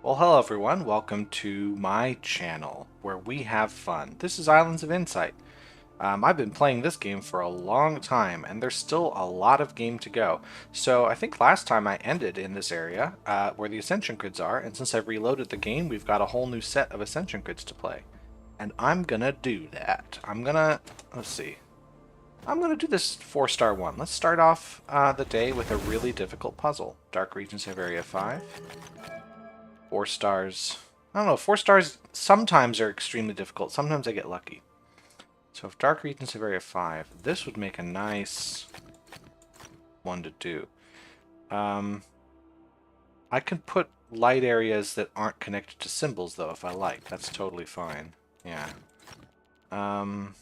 Well, hello everyone. Welcome to my channel where we have fun. This is Islands of Insight. I've been playing this game for a long time and there's still a lot of game to go. So I think last time I ended in this area where the Ascension grids are, and since I've reloaded the game, we've got a whole new set of Ascension grids to play. And I'm gonna do that. Let's see. I'm gonna do this 4-star one. Let's start off the day with a really difficult puzzle. Dark Regions of Area 5. 4 stars. I don't know, 4 stars sometimes are extremely difficult. Sometimes I get lucky. So if Dark Regions of Area 5, this would make a nice one to do. I can put light areas that aren't connected to symbols, though, if I like. That's totally fine. Yeah. Um,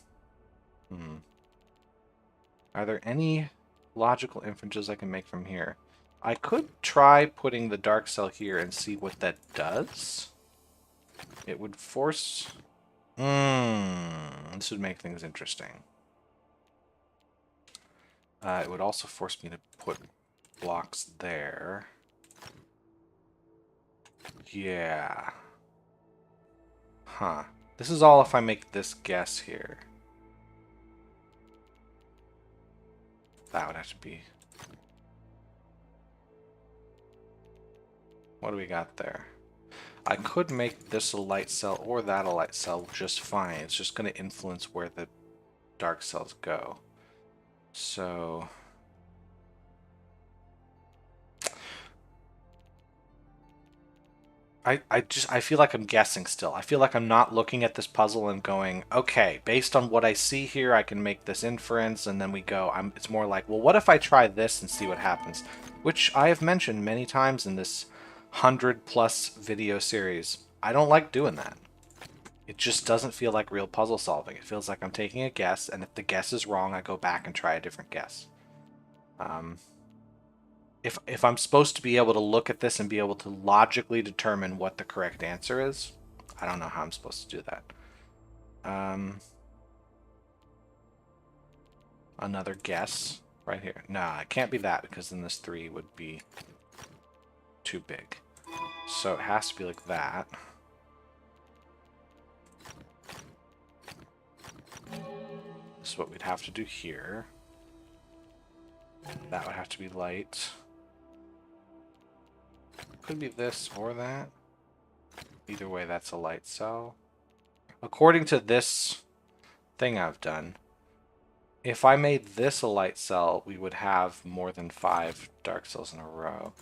Are there any logical inferences I can make from here? I could try putting the dark cell here and see what that does. It would force... this would make things interesting. It would also force me to put blocks there. Yeah. Huh. This is all if I make this guess here. That would have to be... What do we got there? I could make this a light cell or that a light cell just fine. It's just going to influence where the dark cells go. So... I feel like I'm guessing still. I feel like I'm not looking at this puzzle and going, okay, based on what I see here, I can make this inference, and then we go. It's more like, well, what if I try this and see what happens? Which I have mentioned many times in this 100+ video series. I don't like doing that. It just doesn't feel like real puzzle solving. It feels like I'm taking a guess, and if the guess is wrong, I go back and try a different guess. If I'm supposed to be able to look at this and be able to logically determine what the correct answer is, I don't know how I'm supposed to do that. Another guess right here. Nah, it can't be that because then this 3 would be too big. So it has to be like that. This is what we'd have to do here. That would have to be light. Could be this or that. Either way, that's a light cell. According to this thing I've done, if I made this a light cell, we would have more than 5 dark cells in a row.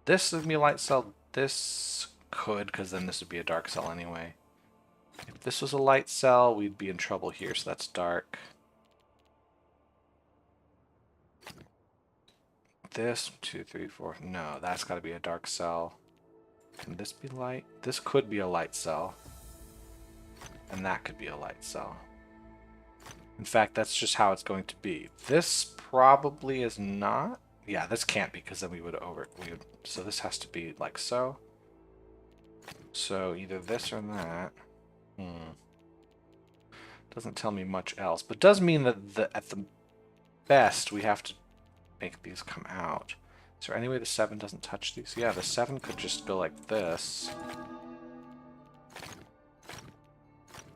This would be a light cell. This could, because then this would be a dark cell anyway. If this was a light cell, we'd be in trouble here, so that's dark. This, 2, 3, 4. No, that's got to be a dark cell. Can this be light? This could be a light cell. And that could be a light cell. In fact, that's just how it's going to be. This probably is not. Yeah, this can't be because then we would so this has to be like so. So either this or that. Doesn't tell me much else, but does mean that at the best we have to make these come out. Is there any way the 7 doesn't touch these? Yeah, the 7 could just go like this.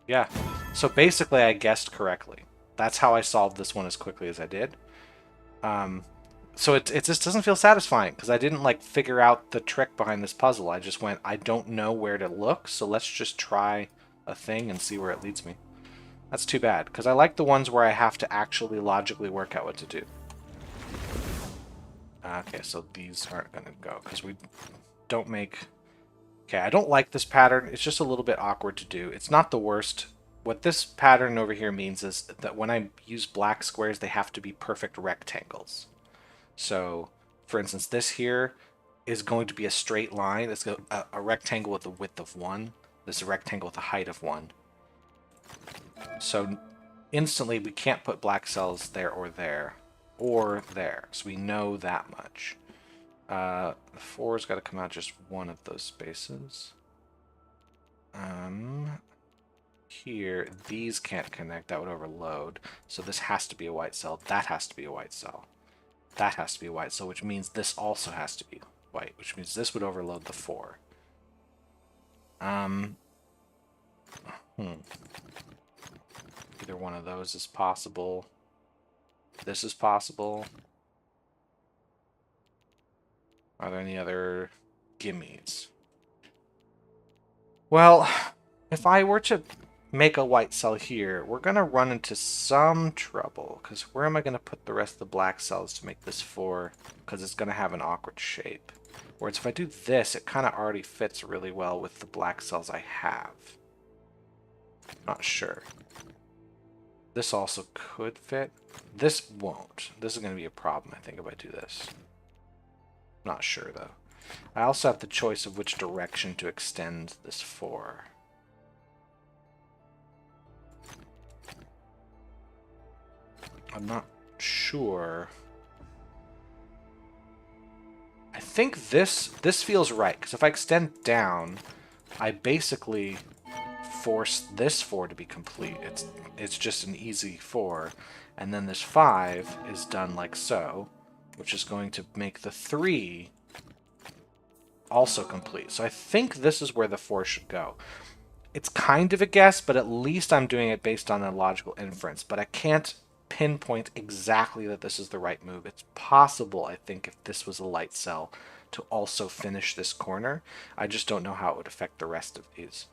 Yeah, so basically I guessed correctly. That's how I solved this one as quickly as I did. So it just doesn't feel satisfying because I didn't like figure out the trick behind this puzzle. I just went, I don't know where to look, so let's just try a thing and see where it leads me. That's too bad because I like the ones where I have to actually logically work out what to do. Okay, so these aren't going to go because we don't make... Okay, I don't like this pattern. It's just a little bit awkward to do. It's not the worst. What this pattern over here means is that when I use black squares, they have to be perfect rectangles. So, for instance, this here is going to be a straight line. It's a rectangle with a width of 1. This is a rectangle with a height of 1. So instantly we can't put black cells there or there. Or there. So we know that much. The 4's got to come out just one of those spaces. Here, these can't connect. That would overload. So this has to be a white cell. That has to be a white cell. That has to be white cell, which means this also has to be white, which means this would overload the 4. Um, Either one of those is possible. This is possible. Are there any other gimmies? Well, if I were to make a white cell here, we're going to run into some trouble, because where am I going to put the rest of the black cells to make this 4? Because it's going to have an awkward shape. Whereas if I do this, it kind of already fits really well with the black cells I have. Not sure. This also could fit. This won't. This is going to be a problem, I think, if I do this. Not sure, though. I also have the choice of which direction to extend this 4. I'm not sure. I think this feels right, because if I extend down, I basically force this 4 to be complete. It's just an easy 4, and then this 5 is done like so, which is going to make the 3 also complete. So I think this is where the 4 should go. It's kind of a guess, but at least I'm doing it based on a logical inference, but I can't pinpoint exactly that this is the right move. It's possible, I think, if this was a light cell, to also finish this corner. I just don't know how it would affect the rest of these.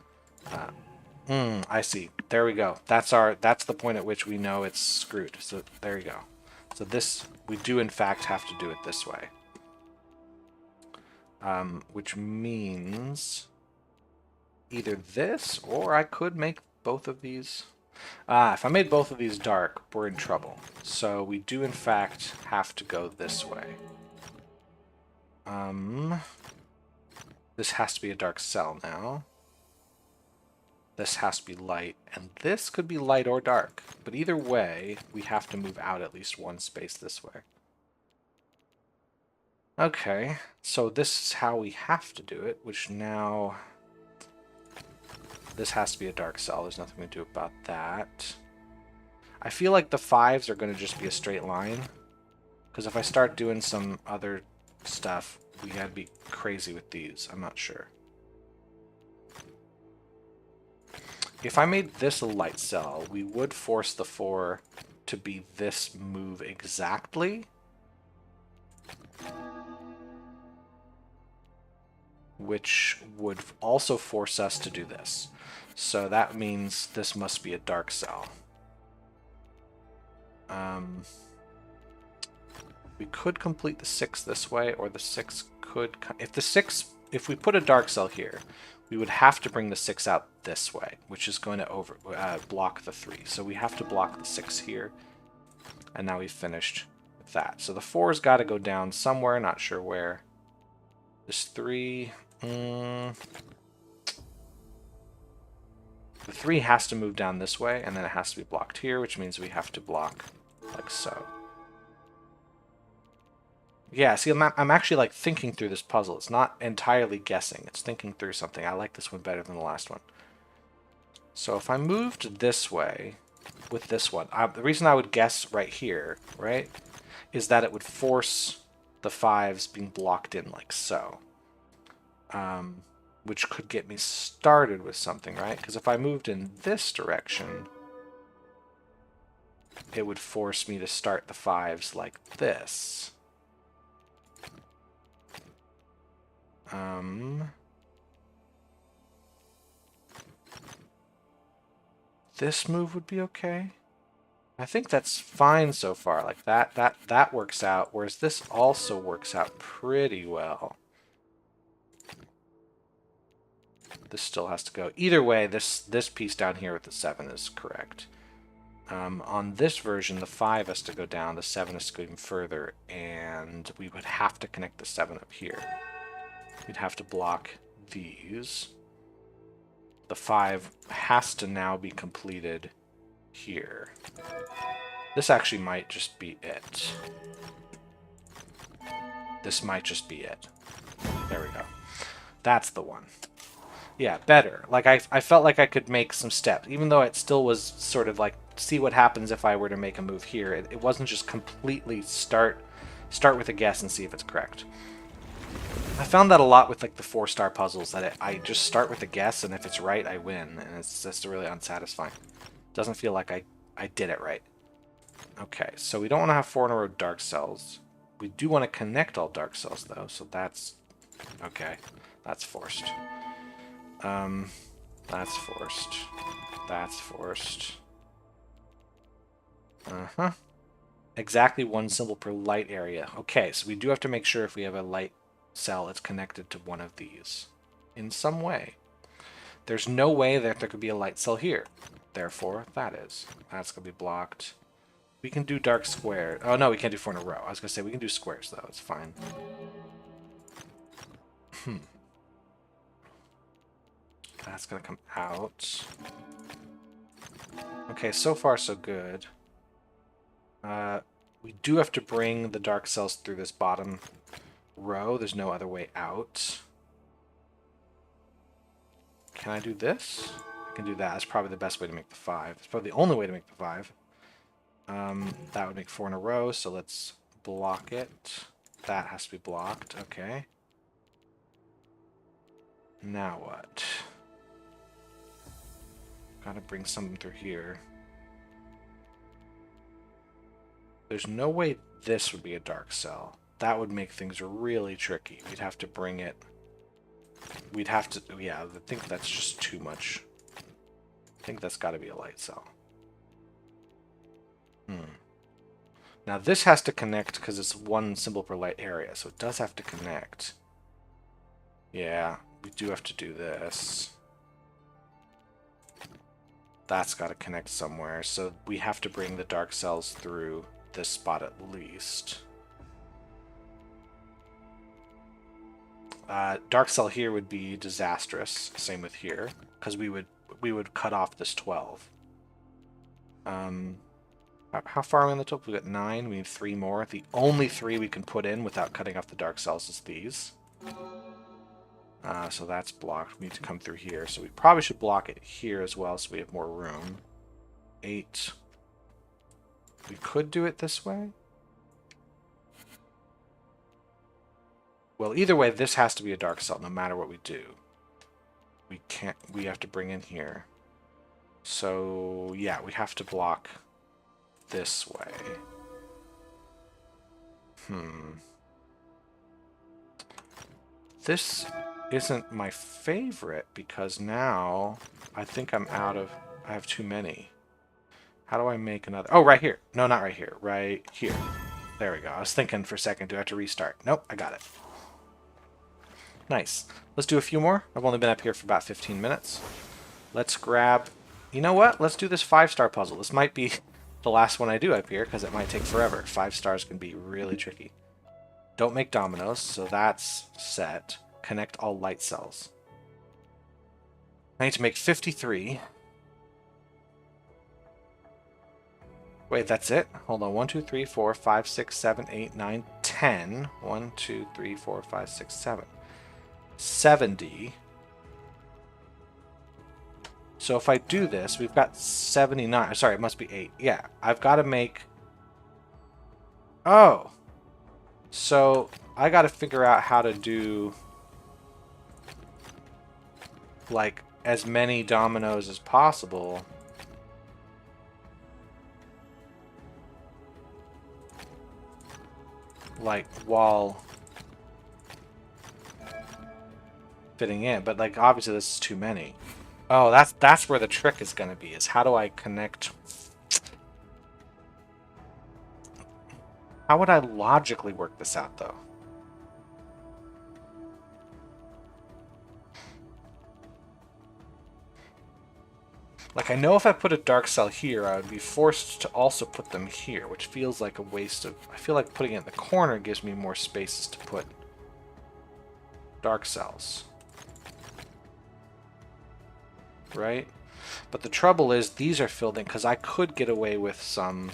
I see. There we go. That's the point at which we know it's screwed. So there you go. So this, we do in fact have to do it this way. Which means either this, or I could make both of these. If I made both of these dark, we're in trouble. So we do in fact have to go this way. This has to be a dark cell now. This has to be light, and this could be light or dark. But either way, we have to move out at least one space this way. Okay, so this is how we have to do it, which now... This has to be a dark cell. There's nothing we can do about that. I feel like the 5s are going to just be a straight line. Because if I start doing some other stuff, we gotta be crazy with these. I'm not sure. If I made this a light cell, we would force the 4 to be this move exactly. Which would also force us to do this. So that means this must be a dark cell. We could complete the 6 this way, or the 6 could... If we put a dark cell here, we would have to bring the 6 out this way, which is going to block the 3. So we have to block the 6 here. And now we've finished with that. So the 4's got to go down somewhere, not sure where. This 3... The 3 has to move down this way, and then it has to be blocked here, which means we have to block like so. Yeah, see, I'm actually like thinking through this puzzle. It's not entirely guessing. It's thinking through something. I like this one better than the last one. So if I moved this way with this one, the reason I would guess right here, right, is that it would force the 5s being blocked in like so. Which could get me started with something, right? Because if I moved in this direction, it would force me to start the 5s like this. This move would be okay. I think that's fine so far. Like that works out, whereas this also works out pretty well. This still has to go. Either way, this piece down here with the 7 is correct. On this version, the 5 has to go down, the 7 has to go even further, and we would have to connect the 7 up here. We'd have to block these. The 5 has to now be completed here. This actually might just be it. This might just be it. There we go. That's the one. Yeah, better. Like, I felt like I could make some steps, even though it still was sort of like, see what happens if I were to make a move here. It wasn't just completely start with a guess and see if it's correct. I found that a lot with like the 4-star puzzles, that I just start with a guess, and if it's right, I win, and it's just really unsatisfying. Doesn't feel like I did it right. Okay, so we don't want to have 4 in a row dark cells. We do want to connect all dark cells, though, so that's... okay, that's forced. That's forced. That's forced. Uh-huh. Exactly 1 symbol per light area. Okay, so we do have to make sure if we have a light cell, it's connected to one of these in some way. There's no way that there could be a light cell here. Therefore, that is. That's going to be blocked. We can do dark square. Oh, no, we can't do 4 in a row. I was going to say we can do squares, though. It's fine. That's going to come out. Okay, so far so good. We do have to bring the dark cells through this bottom row. There's no other way out. Can I do this? I can do that. That's probably the best way to make the 5. It's probably the only way to make the 5. That would make 4 in a row, so let's block it. That has to be blocked. Okay. Now what? Gotta bring something through here. There's no way this would be a dark cell. That would make things really tricky. We'd have to bring it... we'd have to... yeah, I think that's just too much. I think that's got to be a light cell. Now this has to connect because it's 1 symbol per light area, so it does have to connect. Yeah, we do have to do this. That's got to connect somewhere, so we have to bring the dark cells through this spot at least. Dark cell here would be disastrous. Same with here, because we would cut off this 12. How far are we in the top? We got 9. We need 3 more. The only 3 we can put in without cutting off the dark cells is these. So that's blocked. We need to come through here. So we probably should block it here as well, so we have more room. 8. We could do it this way. Well, either way, this has to be a dark cell, no matter what we do. We can't. We have to bring in here. So yeah, we have to block this way. This isn't my favorite because now I think I'm out of... I have too many. How do I make another... oh, right here. No, not right here. Right here. There we go. I was thinking for a second, do I have to restart? Nope, I got it. Nice. Let's do a few more. I've only been up here for about 15 minutes. Let's grab... you know what? Let's do this 5-star puzzle. This might be the last one I do up here because it might take forever. 5 stars can be really tricky. Don't make dominoes, so that's set. Connect all light cells. I need to make 53. Wait, that's it? Hold on. 1, 2, 3, 4, 5, 6, 7, 8, 9, 10. 1, 2, 3, 4, 5, 6, 7. 70. So if I do this, we've got 79. Sorry, it must be 8. Yeah, I've got to make... oh. So I got to figure out how to do... like, as many dominoes as possible. Like, while fitting in. But, like, obviously this is too many. Oh, that's where the trick is going to be, is how do I connect... how would I logically work this out, though? Like, I know if I put a dark cell here, I would be forced to also put them here, which feels like a waste of... I feel like putting it in the corner gives me more spaces to put dark cells. Right? But the trouble is, these are filled in, because I could get away with some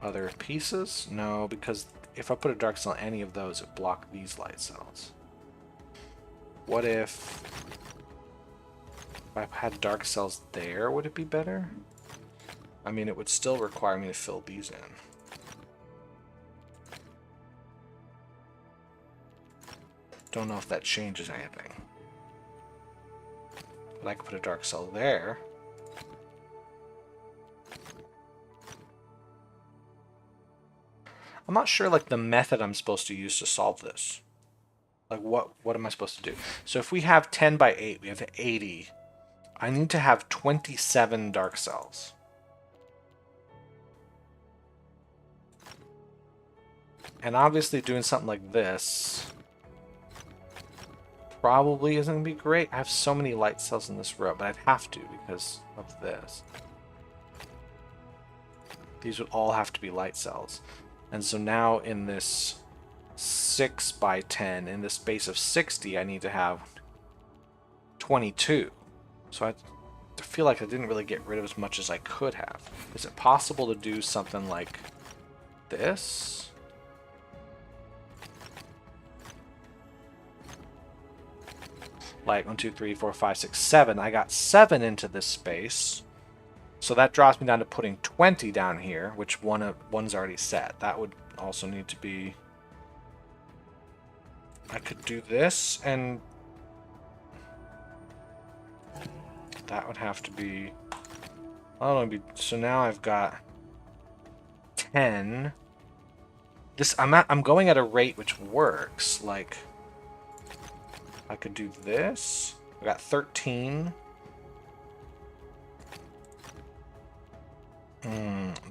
other pieces. No, because if I put a dark cell in any of those, it would block these light cells. What if I had dark cells there, would it be better? I mean, it would still require me to fill these in. Don't know if that changes anything. But I could put a dark cell there. I'm not sure, like, the method I'm supposed to use to solve this. Like, what am I supposed to do? So if we have 10 by 8, we have 80. I need to have 27 dark cells. And obviously doing something like this probably isn't going to be great. I have so many light cells in this row, but I'd have to because of this. These would all have to be light cells. And so now in this 6 by 10, in this space of 60, I need to have 22. So I feel like I didn't really get rid of as much as I could have. Is it possible to do something like this? Like 1, 2, 3, 4, 5, 6, 7. I got 7 into this space. So that drops me down to putting 20 down here, which one's already set. That would also need to be... I could do this, and that would have to be... I don't know, so now I've got 10. I'm going at a rate which works. Like, I could do this. I got 13.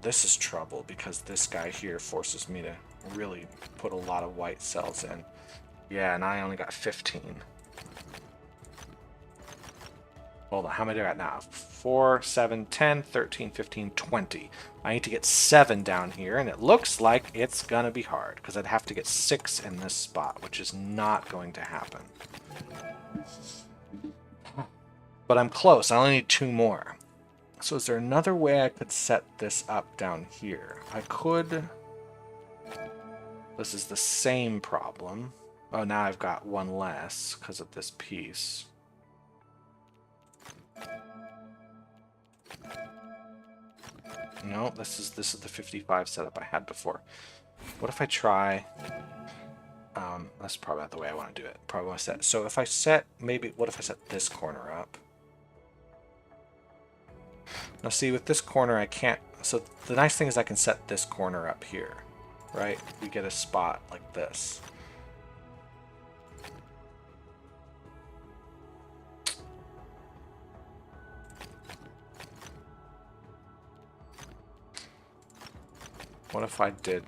This is trouble because this guy here forces me to really put a lot of white cells in. Yeah, and I only got 15. Hold on, how many do I got now? 4, 7, 10, 13, 15, 20. I need to get 7 down here, and it looks like it's gonna be hard because I'd have to get 6 in this spot, which is not going to happen. But I'm close. I only need 2 more. So is there another way I could set this up down here? I could... This is the same problem. Oh, now I've got 1 less because of this piece. No, this is the 55 setup I had before. What if I try... that's probably not the way I want to do it. Probably want to set... So if I set... Maybe... What if I set this corner up? Now see, with this corner I can't... So the nice thing is I can set this corner up here, right? We get a spot like this. What if I did...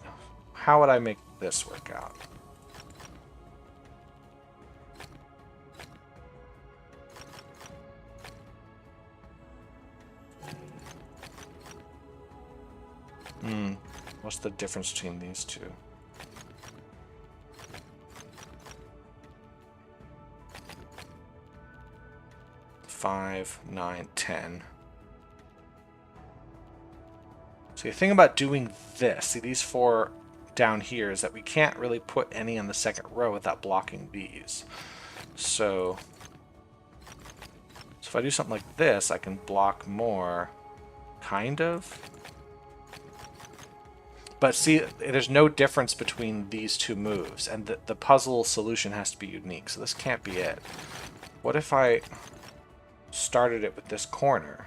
How would I make this work out? What's the difference between these two? Five, 9, 10. So the thing about doing this, see these 4 down here, is that we can't really put any in the second row without blocking these. So if I do something like this, I can block more, kind of. But see, there's no difference between these 2 moves, and the puzzle solution has to be unique, so this can't be it. What if I started it with this corner?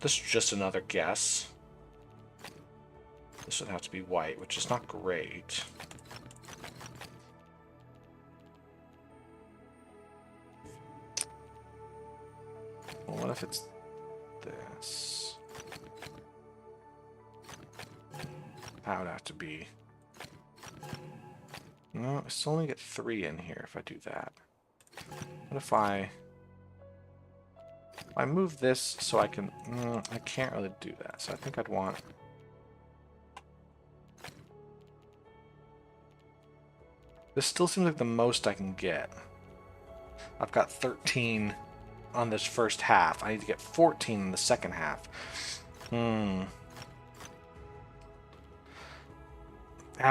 This is just another guess. This would have to be white, which is not great. Well, what if it's this? That would have to be... No, I still only get 3 in here if I do that. What if I move this so I can... I can't really do that, so I think I'd want... This still seems like the most I can get. I've got 13 on this first half. I need to get 14 in the second half.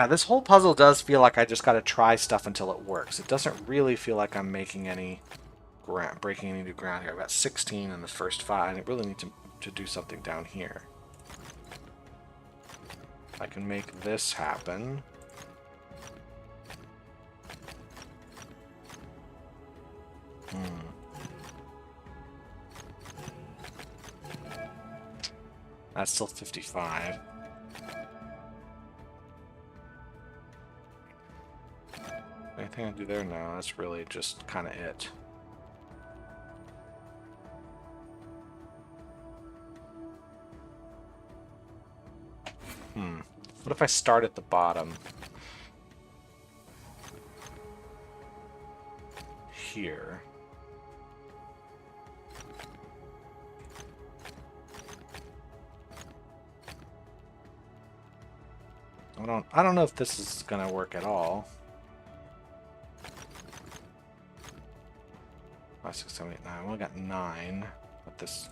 This whole puzzle does feel like I just gotta try stuff until it works. It doesn't really feel like I'm making any breaking any new ground here. I've got 16 in the first 5, and I really need to do something down here. I can make this happen. That's still 55. Anything I do there? No, that's really just kind of it. What if I start at the bottom? Here. I don't know if this is gonna work at all. 5, 6, 7, 8, 9. I only got 9. But this.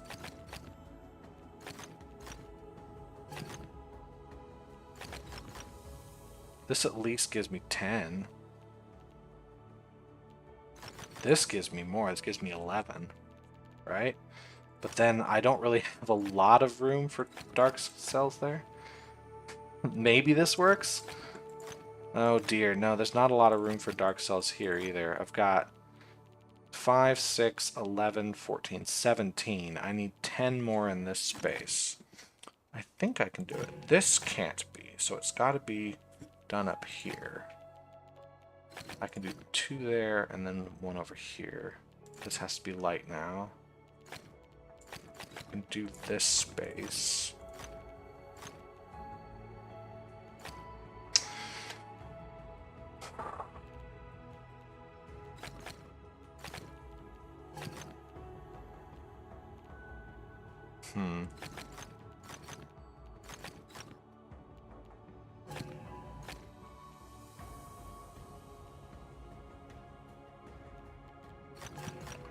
This at least gives me 10. This gives me more. This gives me 11. Right? But then I don't really have a lot of room for dark cells there. Maybe this works? Oh dear, no, there's not a lot of room for dark cells here either. I've got 5, 6, 11, 14, 17. I need 10 more in this space. I think I can do it. This can't be, so it's got to be done up here. I can do 2 there and then 1 over here. This has to be light now. I can do this space.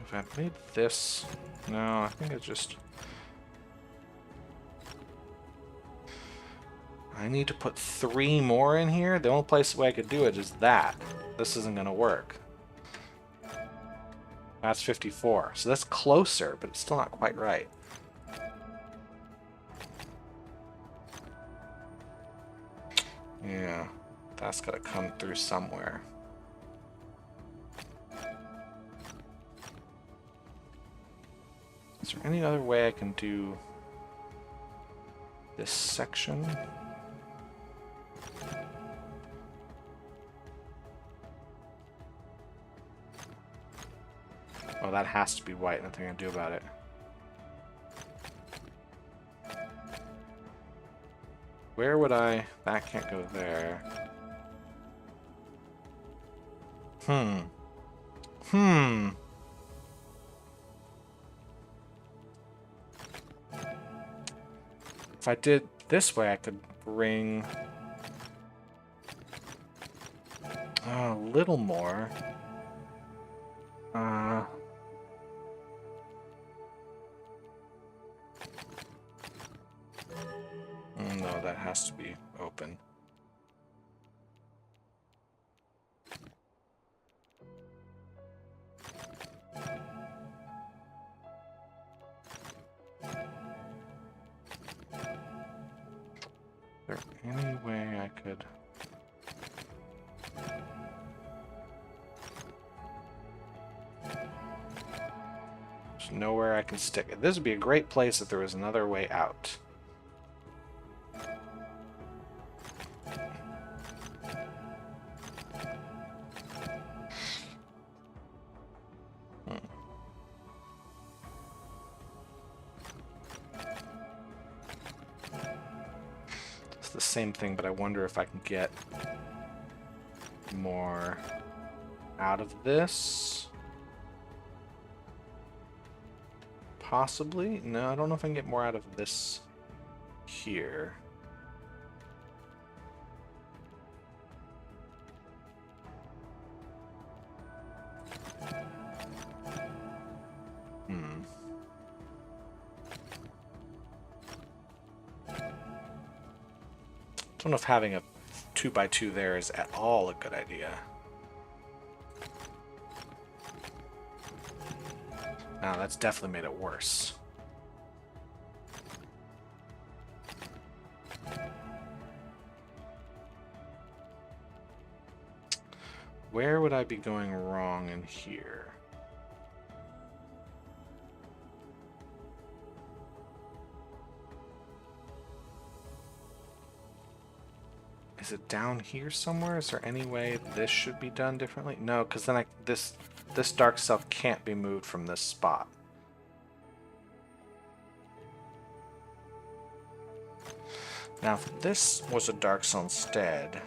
If I made this... No, I think it's just... I need to put 3 more in here? The only place way I could do it is that. This isn't going to work. That's 54. So that's closer, but it's still not quite right. Yeah, that's got to come through somewhere. Is there any other way I can do this section? Oh, that has to be white. Nothing I can do about it. Where would I... That can't go there. If I did this way, I could bring... a little more. No, that has to be open. Is there any way I could... There's nowhere I can stick it. This would be a great place if there was another way out. The same thing, but I wonder if I can get more out of this. Possibly? No, I don't know if I can get more out of this here. I don't know if having a 2x2 there is at all a good idea. Now that's definitely made it worse. Where would I be going wrong in here? Is it down here somewhere? Is there any way this should be done differently? No, because then this dark cell can't be moved from this spot. Now, if this was a dark cell instead,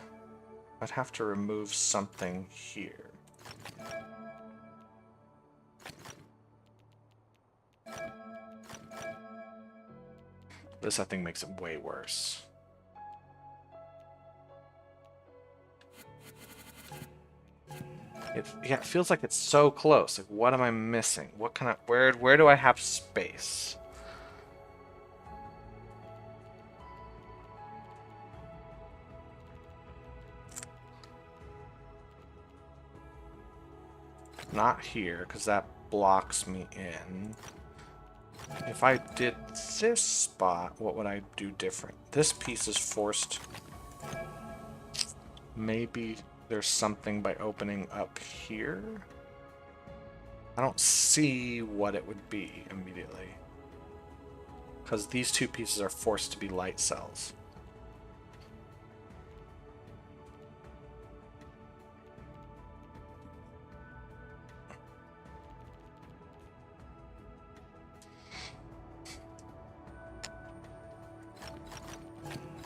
I'd have to remove something here. This, I think, makes it way worse. It feels like it's so close. Like, what am I missing? What kind of where do I have space? Not here, because that blocks me in. If I did this spot, what would I do different? This piece is forced. Maybe there's something by opening up here? I don't see what it would be immediately. Because these two pieces are forced to be light cells.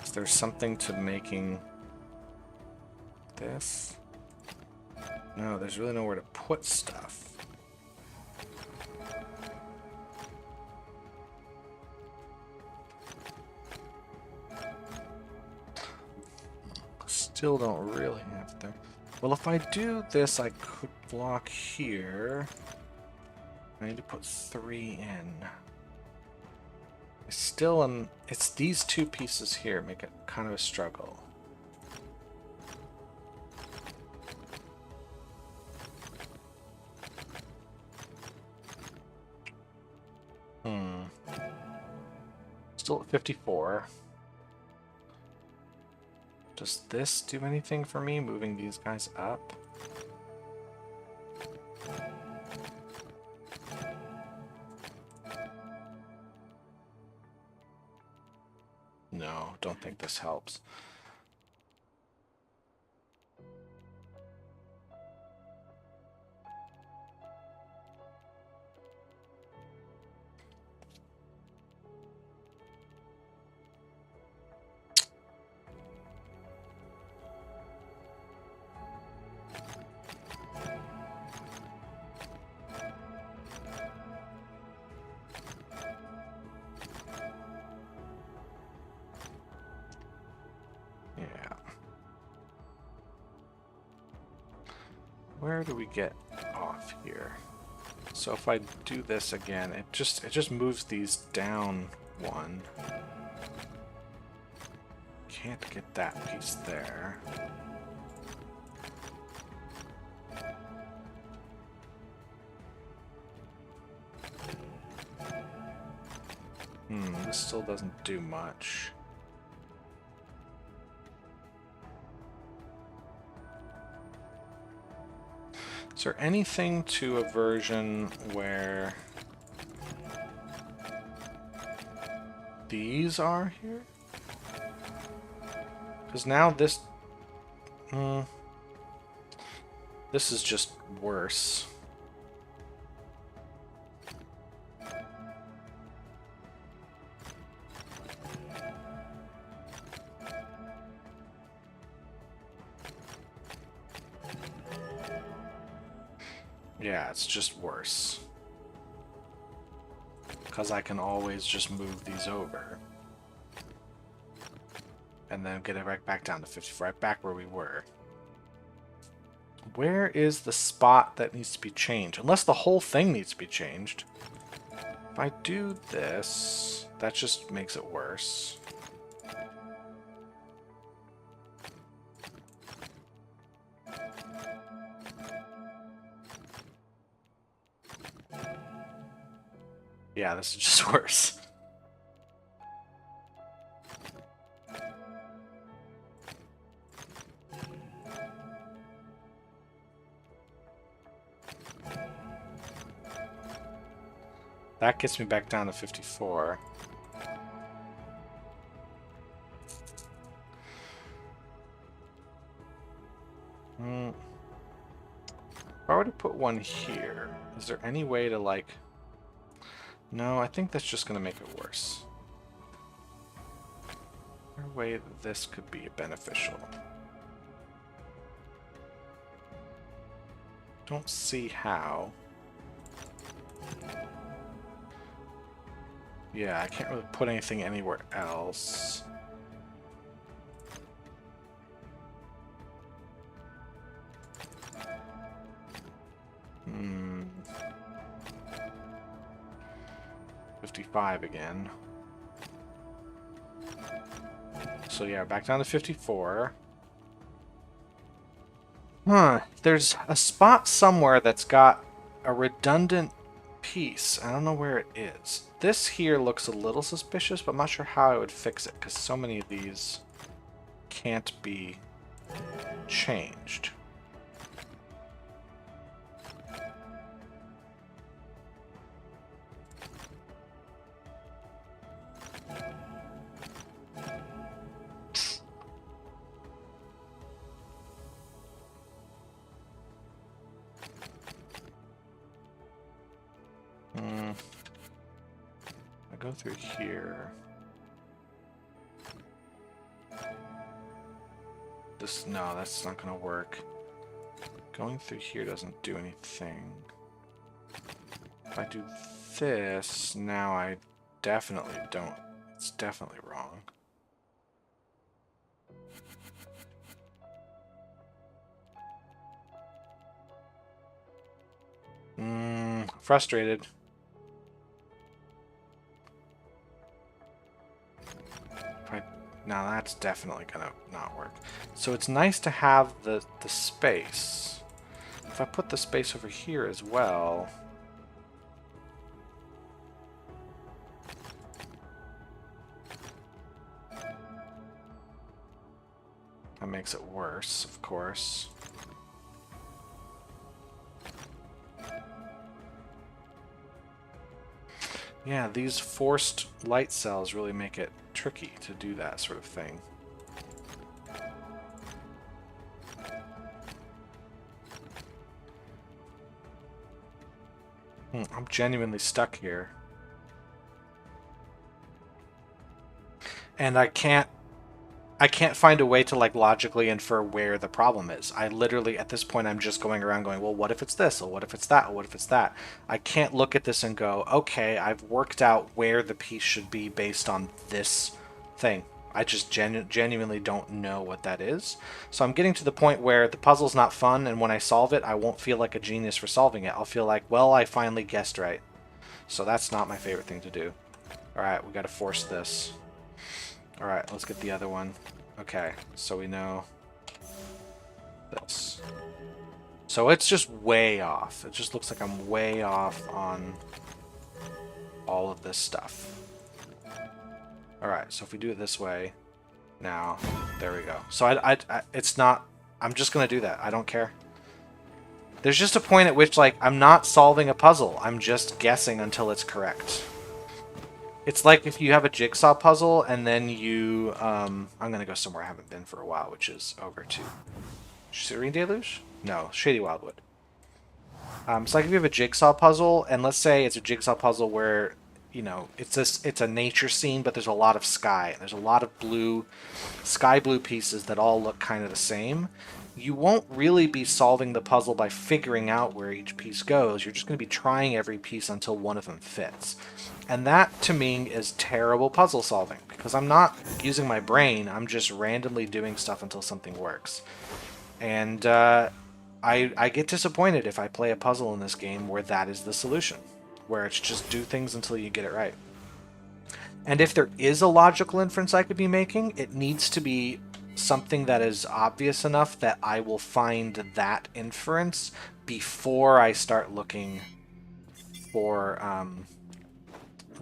Is there something to making this? No, there's really nowhere to put stuff. Still don't really have there. Well, if I do this, I could block here. I need to put 3 in. It's these two pieces here make it kind of a struggle. Still at 54. Does this do anything for me, moving these guys up? No, don't think this helps. Where do we get off here? So if I do this again, it just moves these down one. Can't get that piece there. This still doesn't do much. Is there anything to a version where these are here? Because now this is just worse. Yeah, it's just worse. Because I can always just move these over. And then get it right back down to 50, right back where we were. Where is the spot that needs to be changed? Unless the whole thing needs to be changed. If I do this, that just makes it worse. Yeah, this is just worse. That gets me back down to 54. If I were to put one here, is there any way to, like... No, I think that's just going to make it worse. Is there a way that this could be beneficial? Don't see how. Yeah, I can't really put anything anywhere else. Hmm. 55 again. So yeah, back down to 54. Huh. There's a spot somewhere that's got a redundant piece. I don't know where it is. This here looks a little suspicious, but I'm not sure how I would fix it, because so many of these can't be changed. I go through here. No, that's not gonna work. Going through here doesn't do anything. If I do this, now I definitely don't. It's definitely wrong. Frustrated. Now that's definitely gonna not work. So it's nice to have the space. If I put the space over here as well... That makes it worse, of course. Yeah, these forced light cells really make it tricky to do that sort of thing. I'm genuinely stuck here. And I can't find a way to, like, logically infer where the problem is. I literally, at this point, I'm just going around going, well, what if it's this? Or what if it's that? Or what if it's that? I can't look at this and go, okay, I've worked out where the piece should be based on this thing. I just genuinely don't know what that is. So I'm getting to the point where the puzzle's not fun, and when I solve it, I won't feel like a genius for solving it. I'll feel like, well, I finally guessed right. So that's not my favorite thing to do. Alright, we gotta force this. Alright, let's get the other one. Okay, so we know this. So it's just way off. It just looks like I'm way off on all of this stuff. Alright, so if we do it this way, now, there we go. So it's not, I'm just going to do that. I don't care. There's just a point at which, like, I'm not solving a puzzle. I'm just guessing until it's correct. It's like if you have a jigsaw puzzle and then you, I'm going to go somewhere I haven't been for a while, which is over to Serene Deluge? No, Shady Wildwood. It's like if you have a jigsaw puzzle, and let's say it's a jigsaw puzzle where, you know, it's a nature scene, but there's a lot of sky. There's a lot of blue, sky blue pieces that all look kind of the same. You won't really be solving the puzzle by figuring out where each piece goes. You're just going to be trying every piece until one of them fits. And that, to me, is terrible puzzle solving, because I'm not using my brain. I'm just randomly doing stuff until something works. And I get disappointed if I play a puzzle in this game where that is the solution, where it's just do things until you get it right. And if there is a logical inference I could be making, it needs to be something that is obvious enough that I will find that inference before I start looking for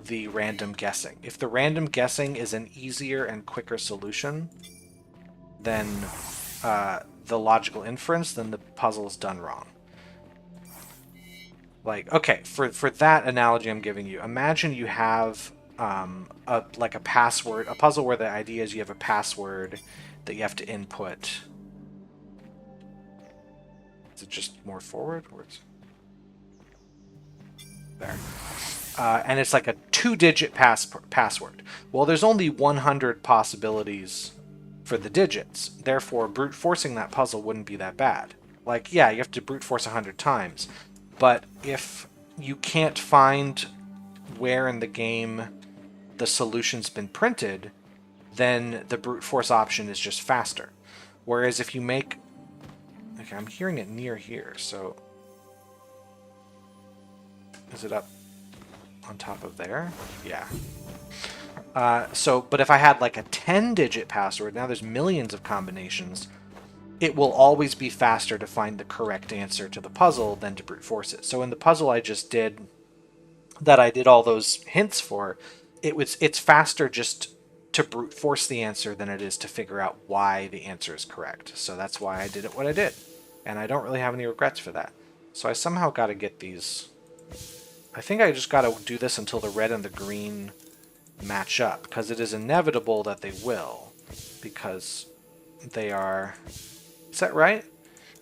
the random guessing. If the random guessing is an easier and quicker solution than the logical inference, then the puzzle is done wrong. Like, okay, for that analogy I'm giving you, imagine you have a password, a puzzle where the idea is you have a password that you have to input. Is it just more forward? Or there. And it's like a 2-digit password. Well, there's only 100 possibilities for the digits. Therefore, brute forcing that puzzle wouldn't be that bad. Like, yeah, you have to brute force 100 times. But if you can't find where in the game the solution's been printed, then the brute force option is just faster. Whereas if you make... Okay, I'm hearing it near here, so... Is it up on top of there? Yeah. But if I had like a 10-digit password, now there's millions of combinations, it will always be faster to find the correct answer to the puzzle than to brute force it. So in the puzzle I just did, that I did all those hints for, it's faster just to brute force the answer than it is to figure out why the answer is correct. So that's why I did it what I did. And I don't really have any regrets for that. So I somehow got to get these... I think I just got to do this until the red and the green match up, because it is inevitable that they will, because they are... Is that right?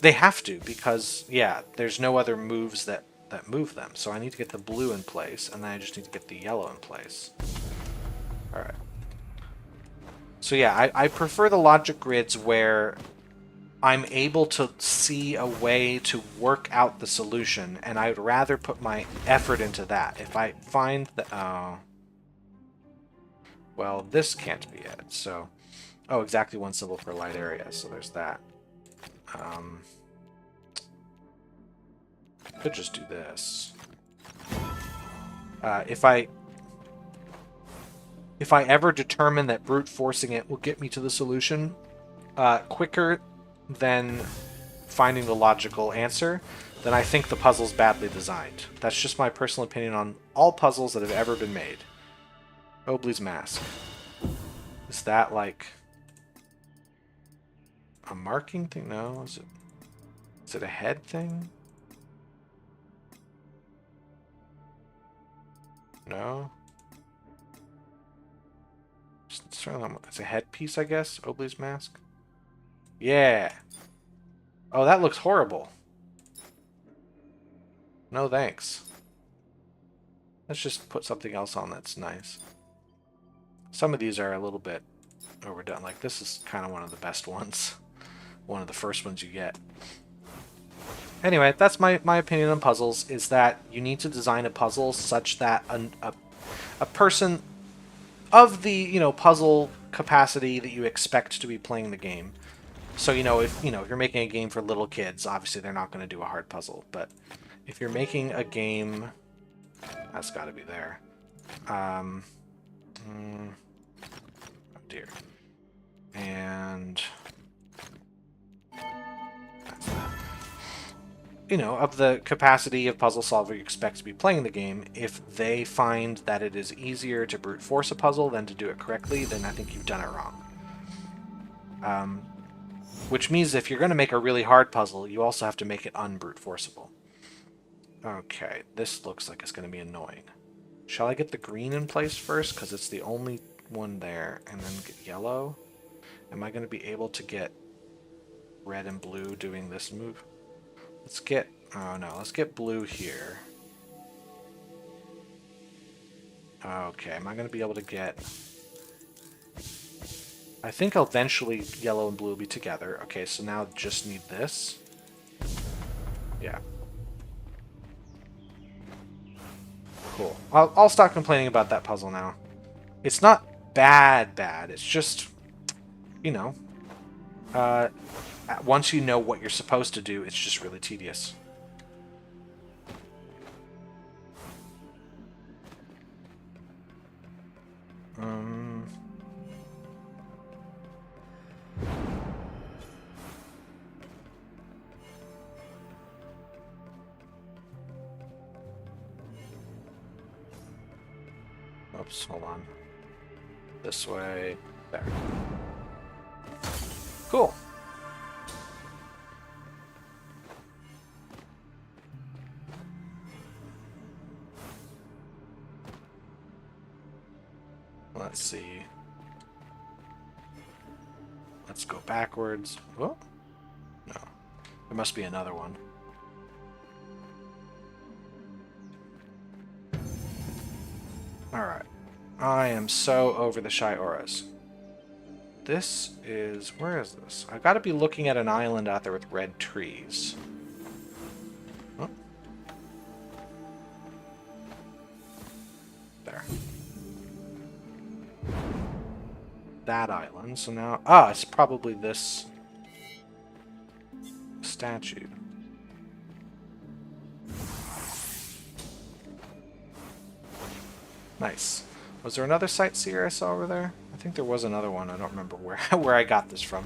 They have to, because, yeah, there's no other moves that move them. So I need to get the blue in place, and then I just need to get the yellow in place. Alright. So yeah, I prefer the logic grids where I'm able to see a way to work out the solution, and I'd rather put my effort into that. If I find that... Oh. Well, this can't be it, so... Oh, exactly one symbol per light area, so there's that. Could just do this. If I ever determine that brute forcing it will get me to the solution quicker than finding the logical answer, then I think the puzzle's badly designed. That's just my personal opinion on all puzzles that have ever been made. Obley's mask. Is that like a marking thing? No, is it a head thing? No. It's a headpiece, I guess. Obley's mask. Yeah. Oh, that looks horrible. No thanks. Let's just put something else on that's nice. Some of these are a little bit overdone. Like, this is kind of one of the best ones. One of the first ones you get. Anyway, that's my opinion on puzzles, is that you need to design a puzzle such that a person of the, you know, puzzle capacity that you expect to be playing the game. So, if you're making a game for little kids, obviously they're not going to do a hard puzzle. But if you're making a game, that's got to be there. Oh dear. And that's that. Of the capacity of puzzle solver you expect to be playing the game, if they find that it is easier to brute force a puzzle than to do it correctly, then I think you've done it wrong. Which means if you're going to make a really hard puzzle, you also have to make it unbrute forceable. Okay, this looks like it's going to be annoying. Shall I get the green in place first, because it's the only one there, and then get yellow? Am I going to be able to get red and blue doing this move? Let's get... Oh no, let's get blue here. Okay, am I going to be able to get... I think eventually yellow and blue will be together. Okay, so now just need this. Yeah. Cool. I'll stop complaining about that puzzle now. It's not bad, it's just, once you know what you're supposed to do, it's just really tedious. Oops, hold on. This way. There. Cool. Let's see. Let's go backwards. Oh, no. There must be another one. Alright. I am so over the shy auras. This is... Where is this? I've got to be looking at an island out there with red trees. Oh. There. That island. So now... Ah, it's probably this statue. Nice. Was there another sightseer I saw over there? I think there was another one. I don't remember where I got this from.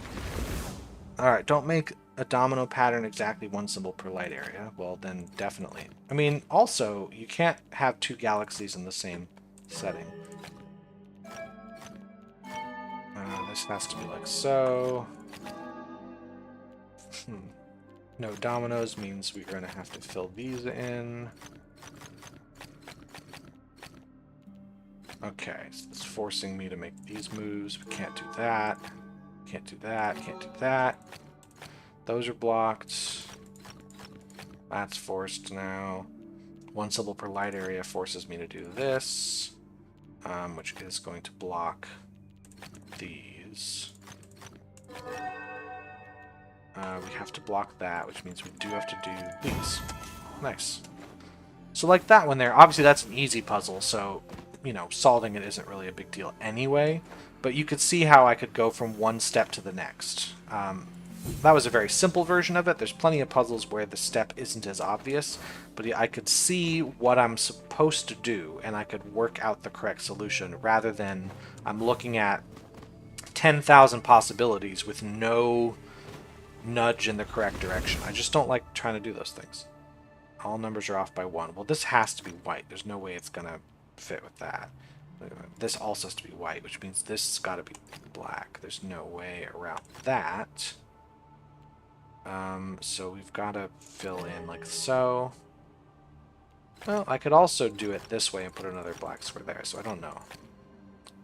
Alright, don't make a domino pattern exactly one symbol per light area. Well, then definitely. I mean, also, you can't have two galaxies in the same setting. This has to be like so. No dominoes means we're going to have to fill these in. Okay, so it's forcing me to make these moves. We can't do that. Can't do that. Can't do that. Those are blocked. That's forced now. One symbol per light area forces me to do this, which is going to block these. We have to block that, which means we do have to do these. Nice. So like that one there, obviously that's an easy puzzle, so... you know, solving it isn't really a big deal anyway, but you could see how I could go from one step to the next. That was a very simple version of it. There's plenty of puzzles where the step isn't as obvious, but I could see what I'm supposed to do, and I could work out the correct solution, rather than I'm looking at 10,000 possibilities with no nudge in the correct direction. I just don't like trying to do those things. All numbers are off by 1. Well, this has to be white. There's no way it's going to fit with that. This also has to be white, which means this has got to be black. There's no way around that. So we've got to fill in like so. Well, I could also do it this way and put another black square there, so I don't know.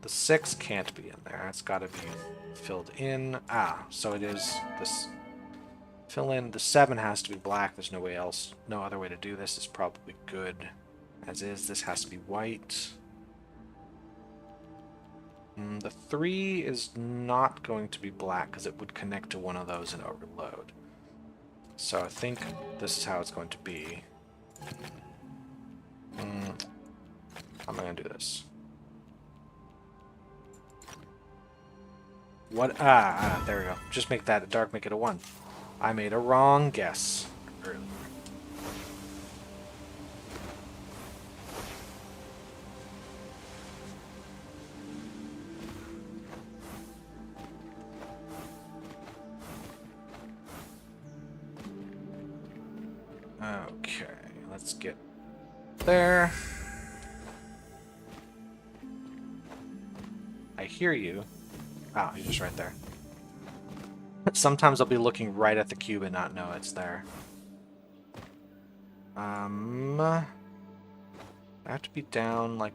The 6 can't be in there. It's got to be filled in. Ah, so it is this. Fill in. The 7 has to be black. There's no way else. No other way to do this is probably good. As is, this has to be white. The 3 is not going to be black because it would connect to one of those and overload. So I think this is how it's going to be. How am I going to do this? What? There we go. Just make that a dark, make it a 1. I made a wrong guess earlier. Okay, let's get there. I hear you. Oh, you're just right there. Sometimes I'll be looking right at the cube and not know it's there. I have to be down, like,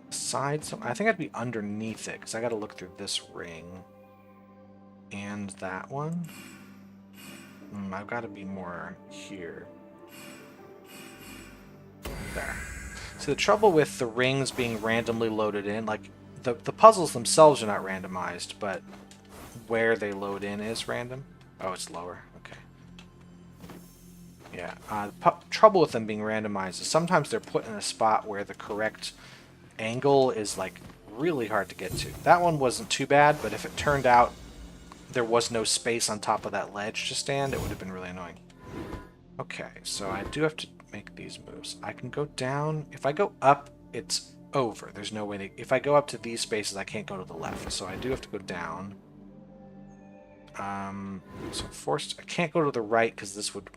side. I think I'd be underneath it, because I got to look through this ring. And that one. I've got to be more here. There. So the trouble with the rings being randomly loaded in, like, the puzzles themselves are not randomized, but where they load in is random. Oh, it's lower. Okay. Yeah. The trouble with them being randomized is sometimes they're put in a spot where the correct angle is, like, really hard to get to. That one wasn't too bad, but if it turned out there was no space on top of that ledge to stand, it would have been really annoying. Okay, so I do have to make these moves. I can go down. If I go up, it's over. There's no way to... If I go up to these spaces, I can't go to the left, so I do have to go down. So forced... I can't go to the right because this would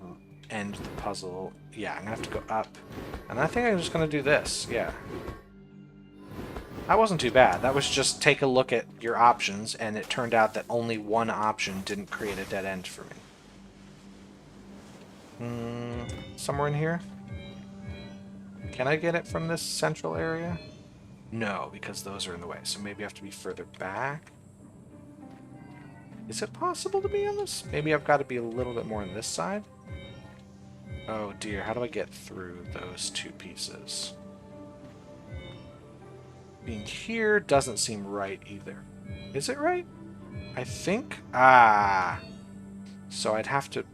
end the puzzle. Yeah, I'm gonna have to go up. And I think I'm just gonna do this. Yeah. That wasn't too bad. That was just take a look at your options, and it turned out that only one option didn't create a dead end for me. Somewhere in here? Can I get it from this central area? No, because those are in the way, so maybe I have to be further back. Is it possible to be on this? Maybe I've got to be a little bit more on this side? Oh dear, how do I get through those two pieces? Being here doesn't seem right either. Is it right? I think... Ah! So I'd have to...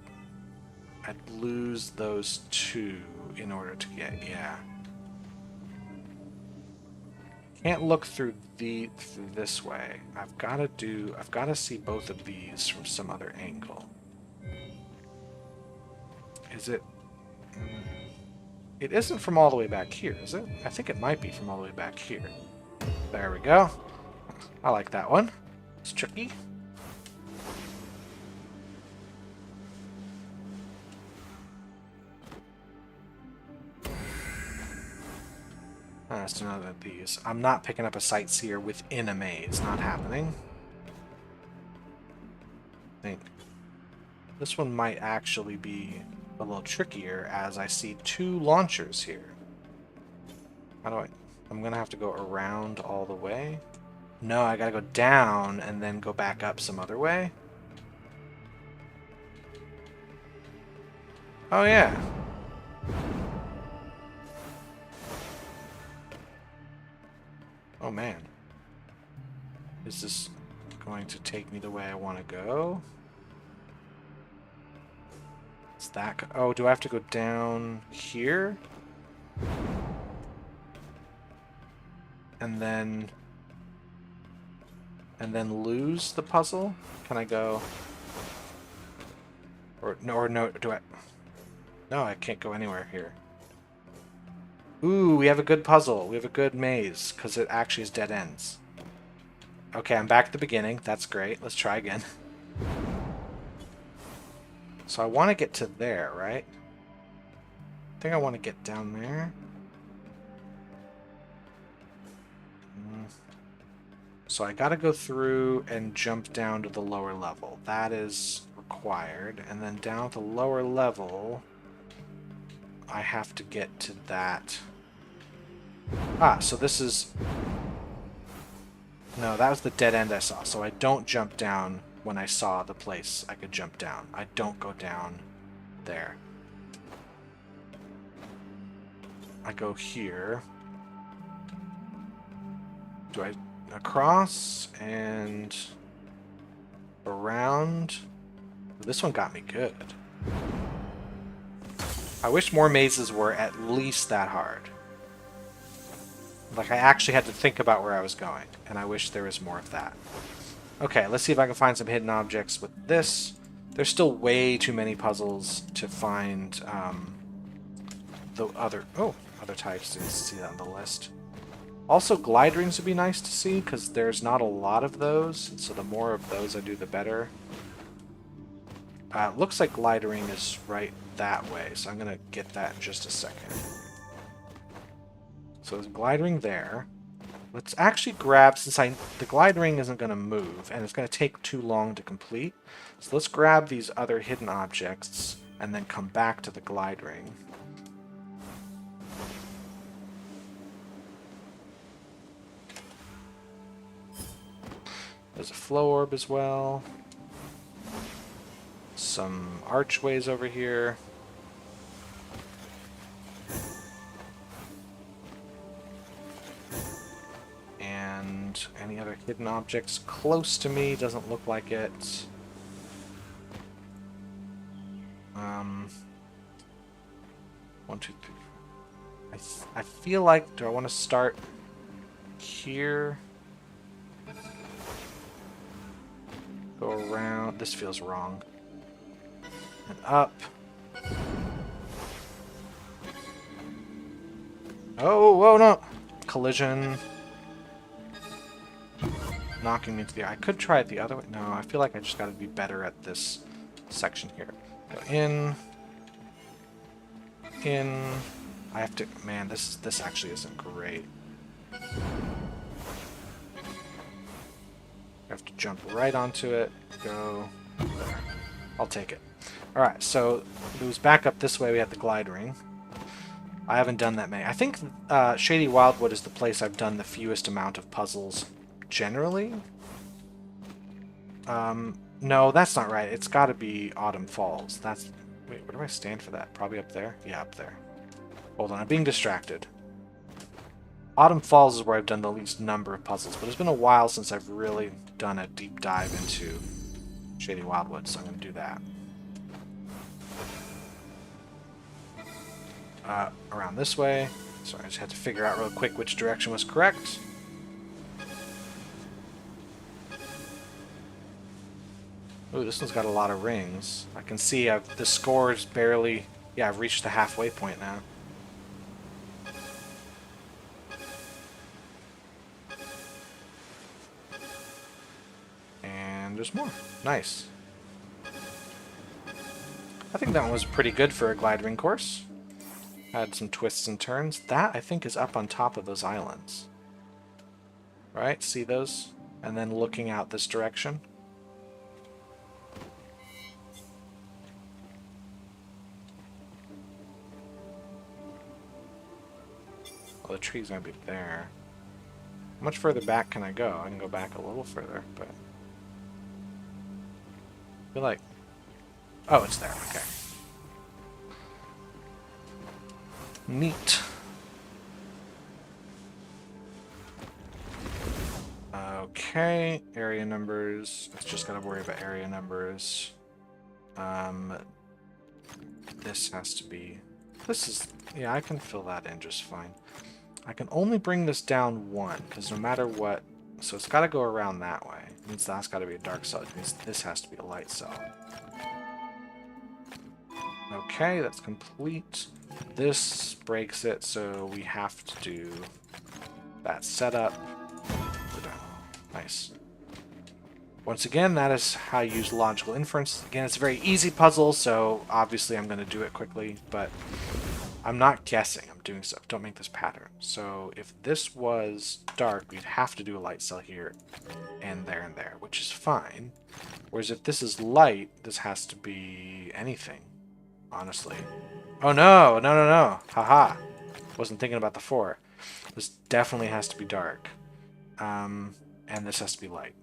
I'd lose those two in order to get... Yeah. Can't look through this way. I've got to see both of these from some other angle. Is it... It isn't from all the way back here, is it? I think it might be from all the way back here. There we go. I like that one. It's tricky. That's another of these. I'm not picking up a sightseer within a maze. Not happening. I think this one might actually be a little trickier, as I see two launchers here. How do I'm gonna have to go around all the way. No, I gotta go down and then go back up some other way. Oh yeah. Oh man. Is this going to take me the way I want to go? Is that... Oh, do I have to go down here? And then lose the puzzle? Can I go... Or no, do I... No, I can't go anywhere here. Ooh, we have a good puzzle. We have a good maze, because it actually is dead ends. Okay, I'm back at the beginning. That's great. Let's try again. So I want to get to there, right? I think I want to get down there. So I gotta go through and jump down to the lower level. That is required. And then down at the lower level, I have to get to that. Ah, so this is... No, that was the dead end I saw. So I don't jump down when I saw the place I could jump down. I don't go down there. I go here. Do I... Across and around. This one got me good. I wish more mazes were at least that hard. Like, I actually had to think about where I was going, and I wish there was more of that. Okay, let's see if I can find some hidden objects with this. There's still way too many puzzles to find the other types. Didn't see that on the list. Also, glide rings would be nice to see, because there's not a lot of those, so the more of those I do, the better. Looks like glide ring is right that way, so I'm going to get that in just a second. So there's a glide ring there. Let's actually grab, since the glide ring isn't going to move, and it's going to take too long to complete, so let's grab these other hidden objects, and then come back to the glide ring. There's a flow orb as well. Some archways over here. And any other hidden objects close to me? Doesn't look like it. 1, 2, 3. I feel like, do I want to start here? Go around. This feels wrong. And up. Oh, no! Collision. Knocking me to the... I could try it the other way. No, I feel like I just gotta be better at this section here. Go in. In. I have to... Man, this actually isn't great. have to jump right onto it. Go there. I'll take it. Alright, so it was back up this way. We had the glide ring. I haven't done that many. I think Shady Wildwood is the place I've done the fewest amount of puzzles generally. No, that's not right. It's got to be Autumn Falls. That's... Wait, where do I stand for that? Probably up there? Yeah, up there. Hold on, I'm being distracted. Autumn Falls is where I've done the least number of puzzles, but it's been a while since I've really done a deep dive into Shady Wildwood, so I'm going to do that. Around this way. Sorry, I just had to figure out real quick which direction was correct. Ooh, this one's got a lot of rings. I can see the score's barely... Yeah, I've reached the halfway point now. And there's more. Nice. I think that one was pretty good for a glide ring course. Had some twists and turns. That, I think, is up on top of those islands. Right? See those? And then looking out this direction. Well, the tree's gonna be there. How much further back can I go? I can go back a little further, but... I feel like... Oh, it's there. Okay. Neat. Okay, area numbers. It's just gotta worry about area numbers. This has to be... This is... Yeah, I can fill that in just fine. I can only bring this down one, because no matter what... So it's gotta go around that way. It means that's gotta be a dark cell. It means this has to be a light cell. Okay, that's complete. This breaks it, so we have to do that setup. Nice. Once again, that is how you use logical inference. Again, it's a very easy puzzle, so obviously I'm going to do it quickly, but I'm not guessing. I'm doing stuff. Don't make this pattern. So if this was dark, we'd have to do a light cell here and there, which is fine. Whereas if this is light, this has to be anything, honestly. Oh no, no. Haha. Wasn't thinking about the 4. This definitely has to be dark. And this has to be light.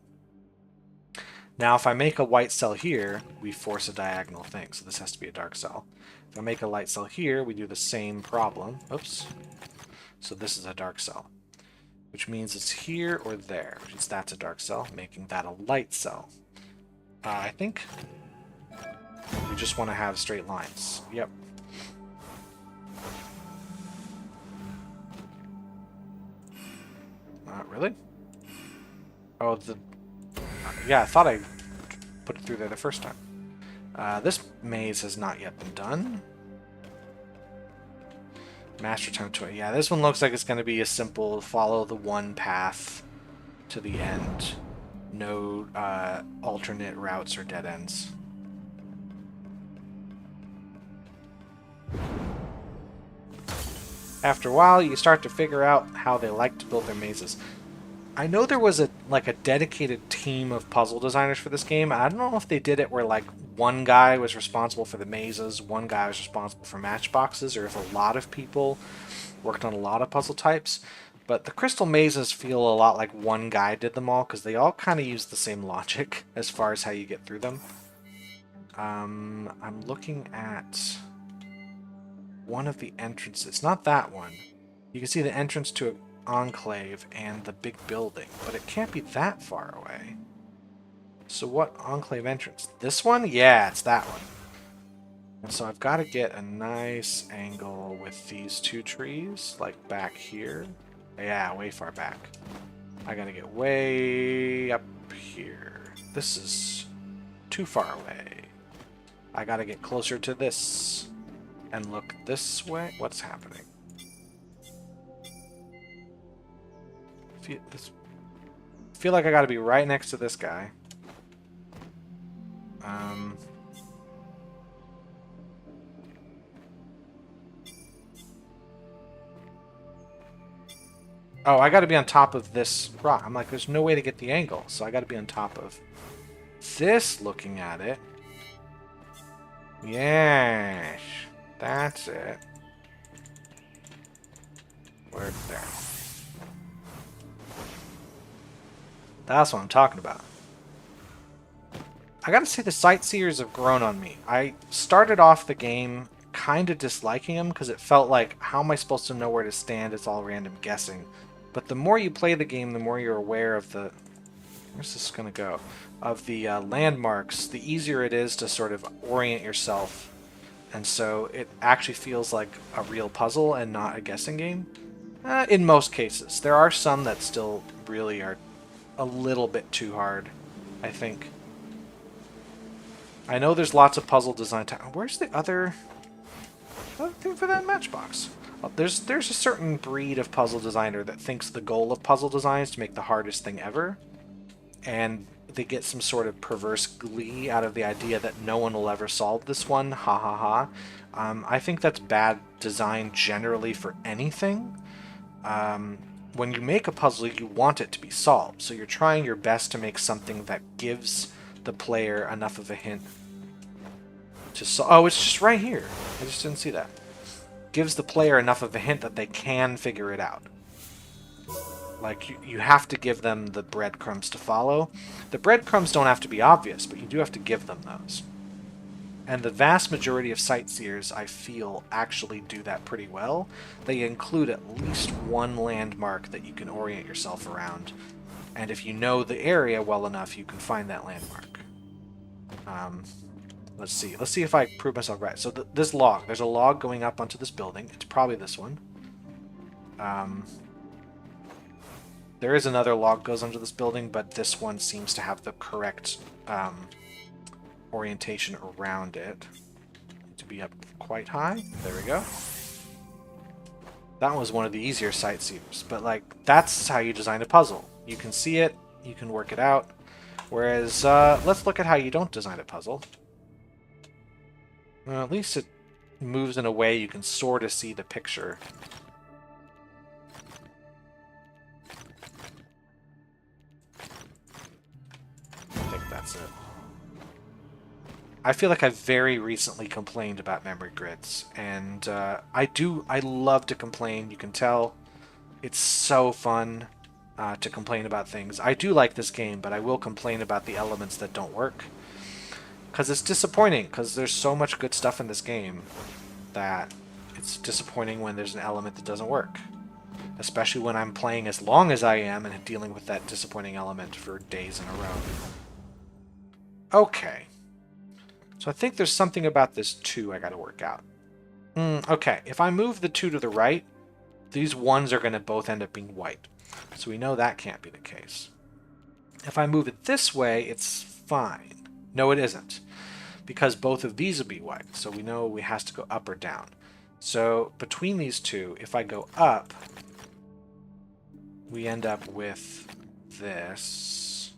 Now, if I make a white cell here, we force a diagonal thing, so this has to be a dark cell. If I make a light cell here, we do the same problem. Oops. So this is a dark cell, which means it's here or there, which means that's a dark cell, making that a light cell. I think we just want to have straight lines. Yep. Really? Oh, yeah, I thought I put it through there the first time. This maze has not yet been done. Master Time 20. Yeah, this one looks like it's going to be a simple follow the one path to the end. No alternate routes or dead ends. After a while, you start to figure out how they like to build their mazes. I know there was a dedicated team of puzzle designers for this game. I don't know if they did it where like one guy was responsible for the mazes, one guy was responsible for matchboxes, or if a lot of people worked on a lot of puzzle types. But the crystal mazes feel a lot like one guy did them all, because they all kind of use the same logic as far as how you get through them. I'm looking at one of the entrances. Not that one. You can see the entrance to an enclave and the big building, but it can't be that far away. So what enclave entrance? This one? Yeah, it's that one. And so I've got to get a nice angle with these two trees, like back here. Yeah, way far back. I got to get way up here. This is too far away. I got to get closer to this and look this way. What's happening? Feel like I got to be right next to this guy. Oh, I got to be on top of this rock. I'm like, there's no way to get the angle, so I got to be on top of this looking at it. Yes, that's it. Where there. That's what I'm talking about. I gotta say the sightseers have grown on me. I started off the game kind of disliking them because it felt like, how am I supposed to know where to stand? It's all random guessing. But the more you play the game, the more you're aware of the... Where's this gonna go? Of the landmarks, the easier it is to sort of orient yourself. And so it actually feels like a real puzzle and not a guessing game. In most cases. There are some that still really are a little bit too hard, I think. I know there's lots of puzzle design time. Where's the other thing for that matchbox? Oh, there's a certain breed of puzzle designer that thinks the goal of puzzle design is to make the hardest thing ever. And they get some sort of perverse glee out of the idea that no one will ever solve this one. Ha ha ha. I think that's bad design generally for anything. When you make a puzzle, you want it to be solved. So you're trying your best to make something that gives the player enough of a hint to solve. Oh, it's just right here. I just didn't see that. Gives the player enough of a hint that they can figure it out. Like, you have to give them the breadcrumbs to follow. The breadcrumbs don't have to be obvious, but you do have to give them those. And the vast majority of sightseers, I feel, actually do that pretty well. They include at least one landmark that you can orient yourself around. And if you know the area well enough, you can find that landmark. Let's see. Let's see if I prove myself right. So this log. There's a log going up onto this building. It's probably this one. There is another log goes onto this building, but this one seems to have the correct orientation around it. To be up quite high. There we go. That was one of the easier sightseers, but like, that's how you design a puzzle. You can see it, you can work it out. Whereas, let's look at how you don't design a puzzle. Well, at least it moves in a way you can sort of see the picture. I think that's it. I feel like I've very recently complained about memory grids, and I love to complain. You can tell it's so fun to complain about things. I do like this game, but I will complain about the elements that don't work. Because it's disappointing, because there's so much good stuff in this game that it's disappointing when there's an element that doesn't work. Especially when I'm playing as long as I am and dealing with that disappointing element for days in a row. Okay. So I think there's something about this 2 I gotta work out. Okay, if I move the 2 to the right, these 1s are gonna both end up being white. So we know that can't be the case. If I move it this way, it's fine. No, it isn't. Because both of these will be white. So we know we has to go up or down. So between these 2, if I go up, we end up with this.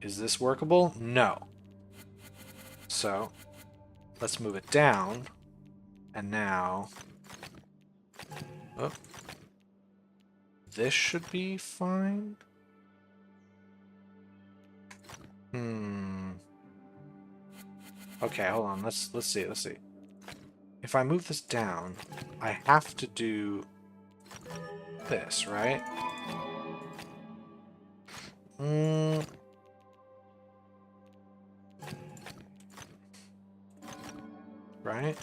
Is this workable? No. So let's move it down. And now... Oh, this should be fine. Okay, hold on. Let's see. If I move this down, I have to do this, right? Right?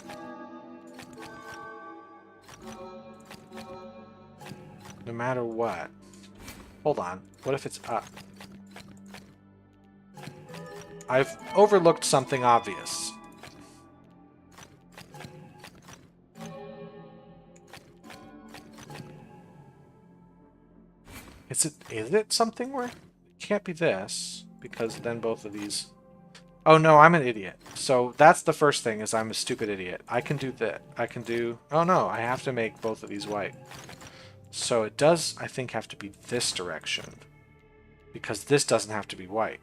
No matter what. Hold on. What if it's up? I've overlooked something obvious. Is it something where it can't be this, because then both of these... Oh no, I'm an idiot. So that's the first thing, is I'm a stupid idiot. I can do that. I can do... Oh no, I have to make both of these white. So it does, I think, have to be this direction, because this doesn't have to be white.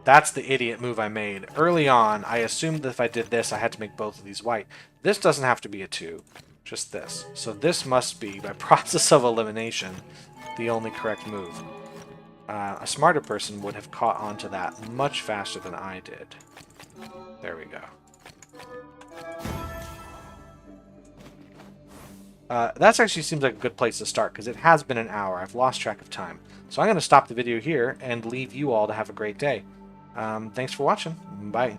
That's the idiot move I made. Early on, I assumed that if I did this, I had to make both of these white. This doesn't have to be a 2. Just this. So this must be, by process of elimination, the only correct move. A smarter person would have caught on to that much faster than I did. There we go. That actually seems like a good place to start, because it has been an hour. I've lost track of time. So I'm going to stop the video here and leave you all to have a great day. Thanks for watching. Bye.